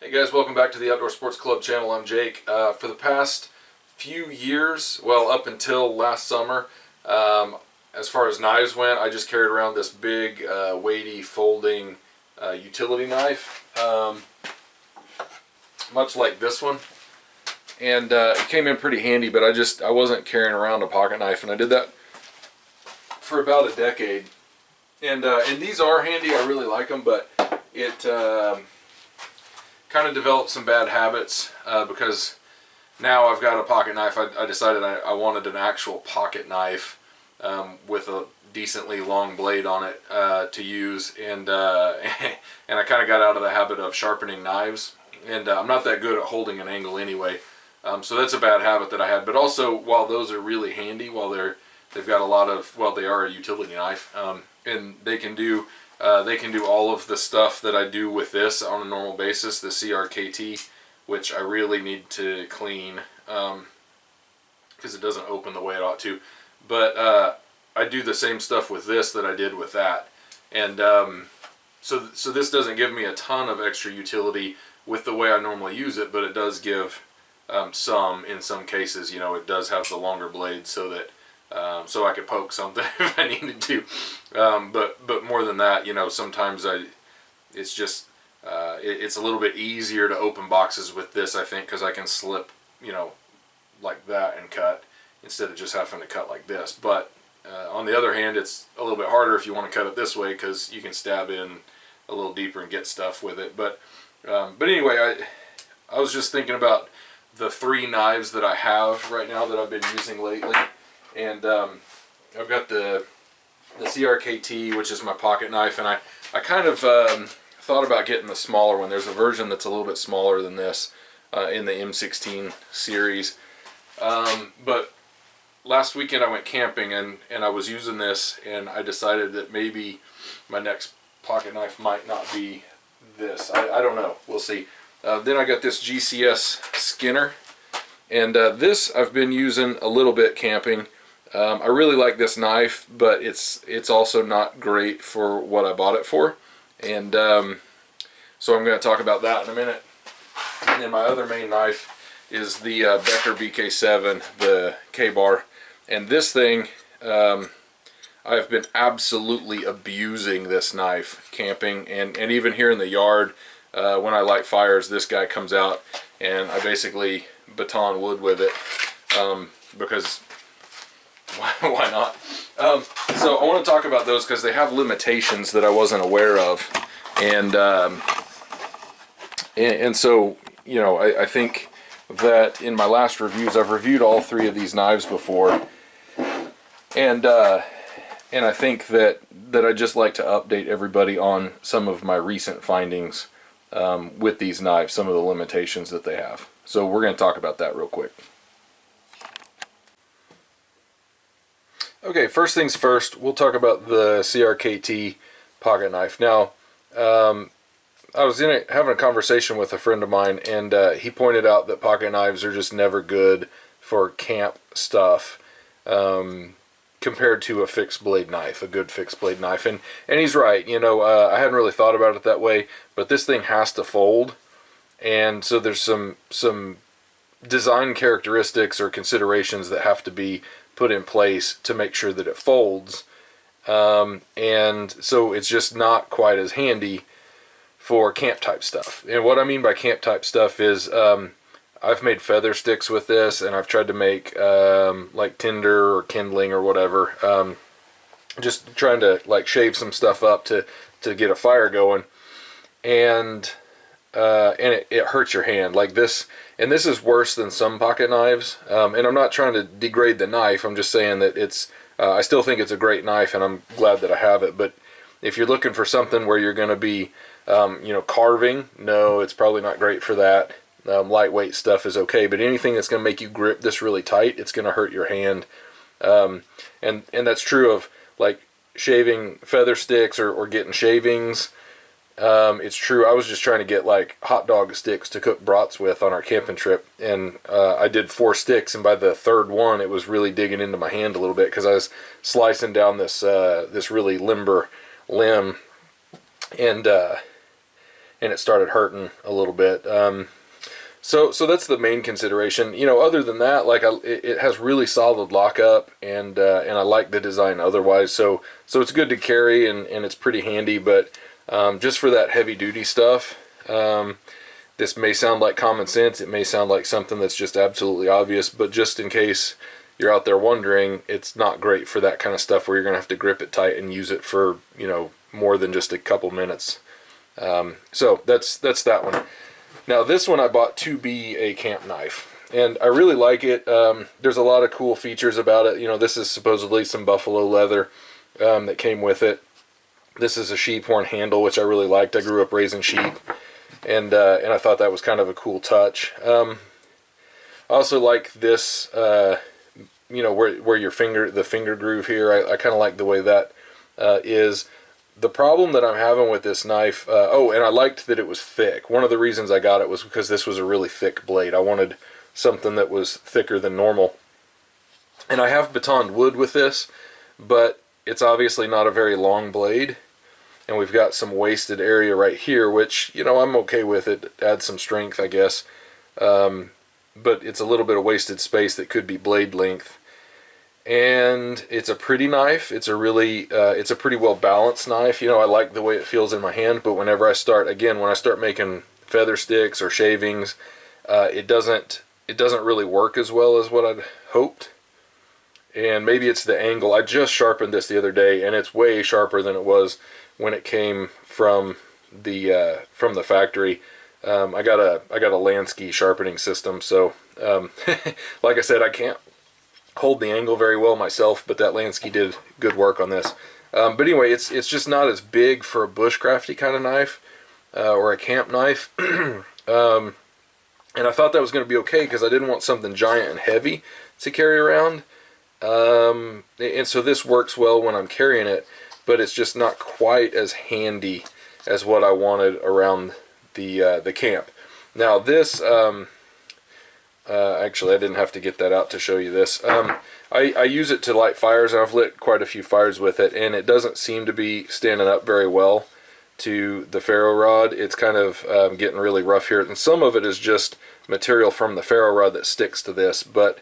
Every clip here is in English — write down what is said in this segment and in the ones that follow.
Hey guys, welcome back to the Outdoor Sports Club channel. I'm Jake. For the past few years, well up until last summer, as far as knives went, I just carried around this big, weighty, folding utility knife, much like this one. And it came in pretty handy, but I wasn't carrying around a pocket knife, and I did that for about a decade. And these are handy, I really like them, but it kind of developed some bad habits because now I've got a pocket knife. I decided I wanted an actual pocket knife with a decently long blade on it to use, and and I kind of got out of the habit of sharpening knives, and I'm not that good at holding an angle anyway, so that's a bad habit that I had. But also, while those are really handy, while they've got a lot of, well, they are a utility knife, and they can do all of the stuff that I do with this on a normal basis, the CRKT, which I really need to clean because it doesn't open the way it ought to. But I do the same stuff with this that I did with that. And so this doesn't give me a ton of extra utility with the way I normally use it, but it does give some, in some cases. You know, it does have the longer blade so that so I could poke something if I needed to, but more than that, you know, sometimes it's just it's a little bit easier to open boxes with this, I think, because I can slip, you know, like that and cut instead of just having to cut like this. But on the other hand, it's a little bit harder if you want to cut it this way, because you can stab in a little deeper and get stuff with it. But anyway, I was just thinking about the three knives that I have right now that I've been using lately. And I've got the CRKT, which is my pocket knife, and I kind of thought about getting the smaller one. There's a version that's a little bit smaller than this in the M16 series. But last weekend I went camping, and I was using this, and I decided that maybe my next pocket knife might not be this. I don't know. We'll see. Then I got this GCS Skinner, and this I've been using a little bit camping. I really like this knife, but it's also not great for what I bought it for, and so I'm going to talk about that in a minute. And then my other main knife is the Kabar BK7, the Kabar, and this thing, I've been absolutely abusing this knife camping, and even here in the yard when I light fires. This guy comes out, and I basically baton wood with it because why not? So I want to talk about those because they have limitations that I wasn't aware of, and so, you know, I think that in my last reviews, I've reviewed all three of these knives before, and I think that I'd just like to update everybody on some of my recent findings with these knives, some of the limitations that they have. So we're going to talk about that real quick. Okay, first things first, we'll talk about the CRKT pocket knife. Now, I was having a conversation with a friend of mine, and he pointed out that pocket knives are just never good for camp stuff compared to a fixed blade knife, a good fixed blade knife. And he's right. You know, I hadn't really thought about it that way, but this thing has to fold, and so there's some design characteristics or considerations that have to be put in place to make sure that it folds, and so it's just not quite as handy for camp type stuff. And what I mean by camp type stuff is I've made feather sticks with this, and I've tried to make like tinder or kindling or whatever, just trying to like shave some stuff up to get a fire going, and it hurts your hand like this. And this is worse than some pocket knives, and I'm not trying to degrade the knife. I'm just saying that it's I still think it's a great knife, and I'm glad that I have it. But if you're looking for something where you're going to be you know, carving, no, it's probably not great for that. Lightweight stuff is okay, but anything that's going to make you grip this really tight, it's going to hurt your hand. And that's true of like shaving feather sticks or getting shavings. It's true. I was just trying to get like hot dog sticks to cook brats with on our camping trip, and I did 4 sticks, and by the third one it was really digging into my hand a little bit because I was slicing down this this really limber limb, and and it started hurting a little bit. So that's the main consideration. You know, other than that, like it has really solid lockup, and I like the design otherwise. So it's good to carry, and it's pretty handy. But just for that heavy duty stuff, this may sound like common sense. It may sound like something that's just absolutely obvious. But just in case you're out there wondering, it's not great for that kind of stuff where you're gonna have to grip it tight and use it for, you know, more than just a couple minutes. So that's that one. Now this one I bought to be a camp knife, and I really like it. There's a lot of cool features about it. You know, this is supposedly some buffalo leather that came with it. This is a sheep horn handle, which I really liked. I grew up raising sheep, and I thought that was kind of a cool touch. I also like this, you know, where the finger groove here. I kind of like the way that is. The problem that I'm having with this knife, oh, and I liked that it was thick. One of the reasons I got it was because this was a really thick blade. I wanted something that was thicker than normal. And I have batoned wood with this, but it's obviously not a very long blade. And we've got some wasted area right here, which, you know, I'm okay with. It adds some strength, I guess. But it's a little bit of wasted space that could be blade length. And it's a pretty knife. It's a really, it's a pretty well balanced knife. You know, I like the way it feels in my hand, but whenever I start, when I start making feather sticks or shavings, it doesn't really work as well as what I'd hoped. And maybe it's the angle. I just sharpened this the other day, and it's way sharper than it was when it came from the factory. I got a Lansky sharpening system, so like I said, I can't hold the angle very well myself, but that Lansky did good work on this. But anyway, it's just not as big for a bushcrafty kind of knife or a camp knife. And I thought that was going to be okay because I didn't want something giant and heavy to carry around. And so this works well when I'm carrying it, but it's just not quite as handy as what I wanted around the camp. Now this, actually, I didn't have to get that out to show you this. I use it to light fires, and I've lit quite a few fires with it, and it doesn't seem to be standing up very well to the ferro rod. It's kind of getting really rough here, and some of it is just material from the ferro rod that sticks to this, but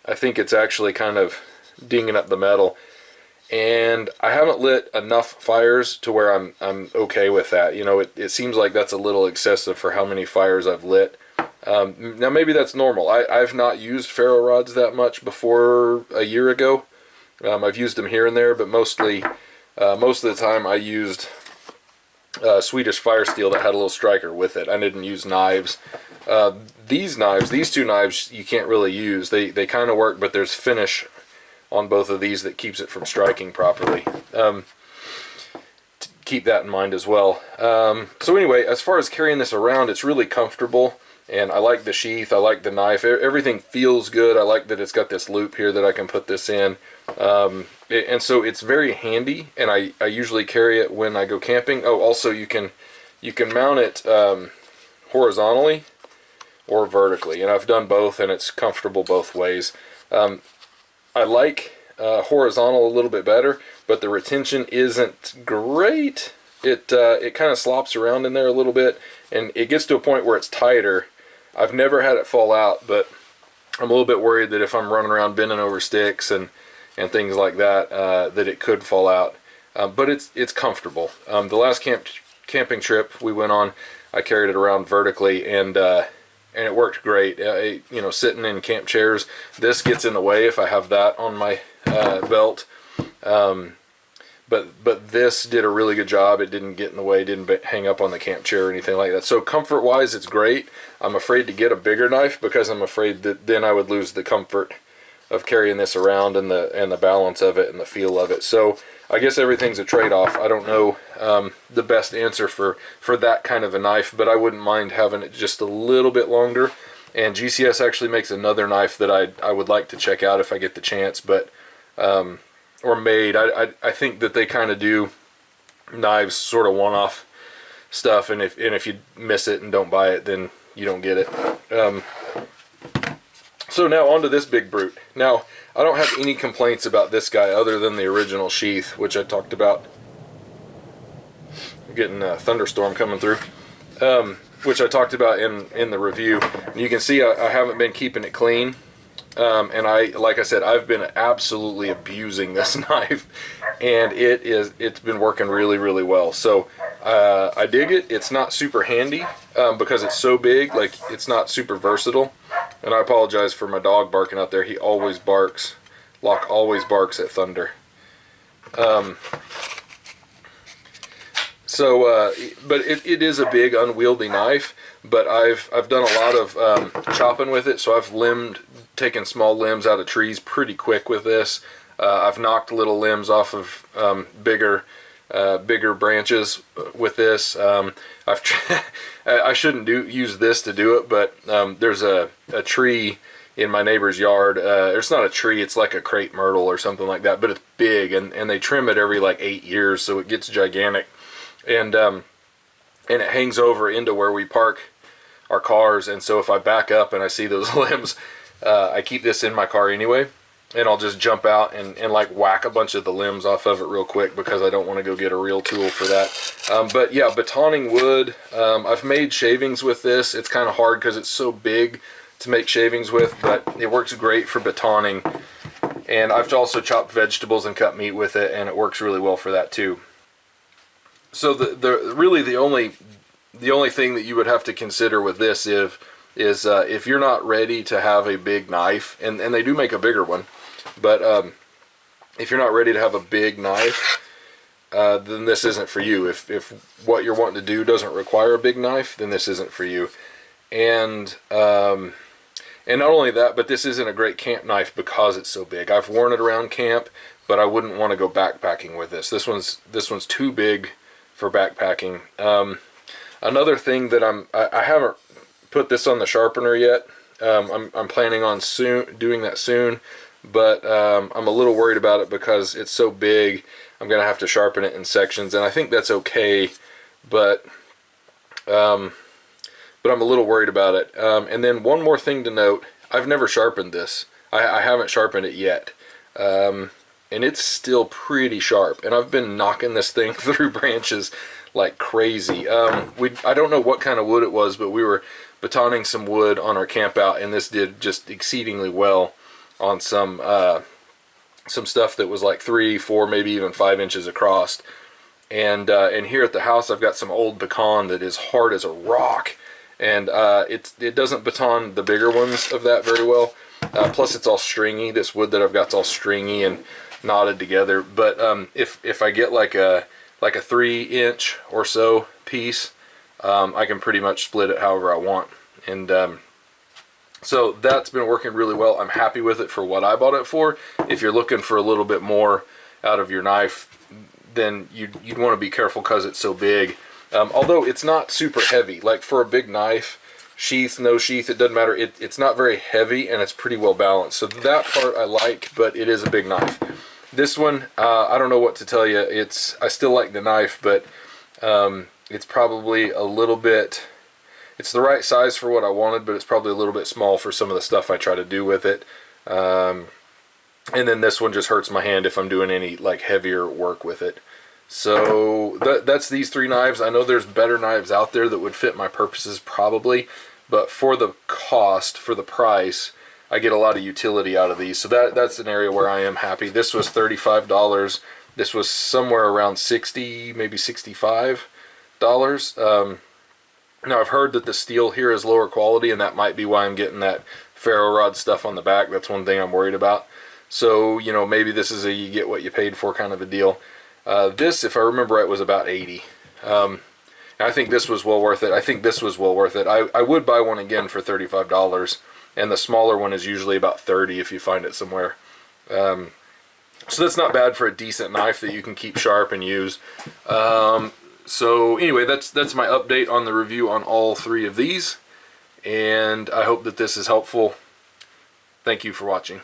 I think it's actually kind of dinging up the metal. And I haven't lit enough fires to where I'm okay with that. You know, it seems like that's a little excessive for how many fires I've lit. Now maybe that's normal. I've not used ferro rods that much before a year ago. I've used them here and there, but mostly most of the time I used Swedish fire steel that had a little striker with it. I didn't use knives. These two knives you can't really use. They kind of work, but there's finish on both of these that keeps it from striking properly. Keep that in mind as well. So anyway, as far as carrying this around, it's really comfortable. And I like the sheath, I like the knife, everything feels good. I like that it's got this loop here that I can put this in. And so it's very handy, and I usually carry it when I go camping. Oh, also you can mount it horizontally or vertically, and I've done both, and it's comfortable both ways. I like horizontal a little bit better, but the retention isn't great. It kind of slops around in there a little bit, and it gets to a point where it's tighter. I've never had it fall out, but I'm a little bit worried that if I'm running around bending over sticks and things like that, that it could fall out. But it's comfortable. The last camping trip we went on, I carried it around vertically, and it worked great. You know, sitting in camp chairs, this gets in the way if I have that on my belt. But this did a really good job. It didn't get in the way, didn't hang up on the camp chair or anything like that. So comfort-wise, it's great. I'm afraid to get a bigger knife because I'm afraid that then I would lose the comfort of carrying this around and the balance of it and the feel of it. So I guess everything's a trade-off. I don't know the best answer for that kind of a knife, but I wouldn't mind having it just a little bit longer. And GCS actually makes another knife that I would like to check out if I get the chance, but or made. I think that they kind of do knives sort of one-off stuff, and if you miss it and don't buy it, then you don't get it. So now onto this big brute. Now I don't have any complaints about this guy other than the original sheath, which I talked about. I'm getting a thunderstorm coming through. which I talked about in the review. You can see I haven't been keeping it clean. And like I said, I've been absolutely abusing this knife, and it's been working really, really well. So I dig it. It's not super handy because it's so big. Like, it's not super versatile. And I apologize for my dog barking out there. He always barks. Locke always barks at thunder. But it is a big, unwieldy knife. But I've done a lot of chopping with it. So I've taken small limbs out of trees pretty quick with this. I've knocked little limbs off of bigger branches with this. I shouldn't use this to do it, but there's a tree in my neighbor's yard. It's not a tree, it's like a crepe myrtle or something like that, but it's big, and they trim it every like 8 years, so it gets gigantic, and it hangs over into where we park our cars. And so if I back up and I see those limbs, I keep this in my car anyway, and I'll just jump out and like whack a bunch of the limbs off of it real quick, because I don't want to go get a real tool for that. But yeah, batoning wood, I've made shavings with this. It's kind of hard because it's so big to make shavings with, but it works great for batoning. And I've also chopped vegetables and cut meat with it, and it works really well for that too. So really the only thing that you would have to consider with this is if you're not ready to have a big knife, and they do make a bigger one, but if you're not ready to have a big knife, then this isn't for you. If what you're wanting to do doesn't require a big knife, then this isn't for you. And not only that, but this isn't a great camp knife because it's so big. I've worn it around camp, but I wouldn't want to go backpacking with this. This one's too big for backpacking. Another thing that I haven't put this on the sharpener yet. I'm planning on doing that soon, but I'm a little worried about it because it's so big. I'm gonna have to sharpen it in sections, and I think that's okay, but I'm a little worried about it. And then one more thing to note: I've never sharpened this. I haven't sharpened it yet, and it's still pretty sharp. And I've been knocking this thing through branches like crazy. I don't know what kind of wood it was, but we were batoning some wood on our camp out, and this did just exceedingly well on some stuff that was like 3, 4, maybe even 5 inches across. And here at the house, I've got some old pecan that is hard as a rock, and it doesn't baton the bigger ones of that very well. Plus, it's all stringy. This wood that I've got's all stringy and knotted together. But if I get like a 3-inch or so piece, I can pretty much split it however I want. And so that's been working really well. I'm happy with it for what I bought it for. If you're looking for a little bit more out of your knife, then you'd want to be careful because it's so big. Although it's not super heavy. Like for a big knife, sheath, no sheath, it doesn't matter. It's not very heavy, and it's pretty well balanced. So that part I like, but it is a big knife. This one, I don't know what to tell you. I still like the knife, but it's probably a little bit, it's the right size for what I wanted, but it's probably a little bit small for some of the stuff I try to do with it. And then this one just hurts my hand if I'm doing any like heavier work with it. So that's these 3 knives. I know there's better knives out there that would fit my purposes probably, but for the cost, for the price, I get a lot of utility out of these. So that's an area where I am happy. This was $35. This was somewhere around $60, maybe $65. Now I've heard that the steel here is lower quality, and that might be why I'm getting that ferro rod stuff on the back. That's one thing I'm worried about. So, you know, maybe this is a you get what you paid for kind of a deal. This, if I remember right, was about $80. I think this was well worth it. I think this was well worth it. I would buy one again for $35, and the smaller one is usually about $30 if you find it somewhere. So that's not bad for a decent knife that you can keep sharp and use. So anyway, that's my update on the review on all 3 of these, and I hope that this is helpful. Thank you for watching.